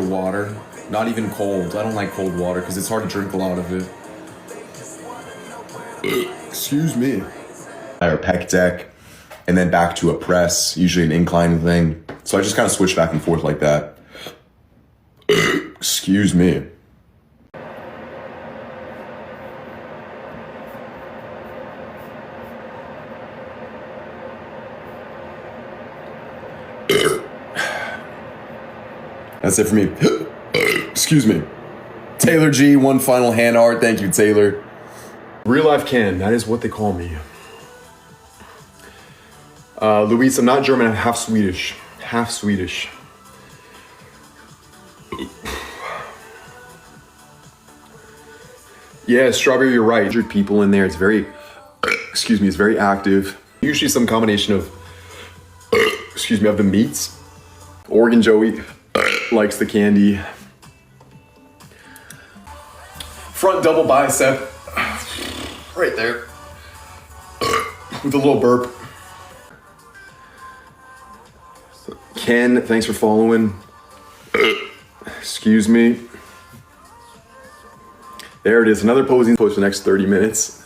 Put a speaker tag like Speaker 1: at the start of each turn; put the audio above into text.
Speaker 1: water. Not even cold. I don't like cold water because it's hard to drink a lot of it. Excuse me. Or pec deck, and then back to a press, usually an incline thing. So I just kind of switch back and forth like that. Excuse me. That's it for me. Excuse me. Taylor G, one final hand art. Thank you, Taylor. Real life Ken, that is what they call me. Luis, I'm not German, I'm half Swedish. Half Swedish. Yeah, Strawberry, you're right. 100 people in there. It's very, excuse me, it's very active. Usually some combination of, excuse me, of the meats. Oregon Joey likes the candy. Front double bicep. Right there. With a little burp. Ken, thanks for following. Excuse me. There it is, another posing post for the next 30 minutes.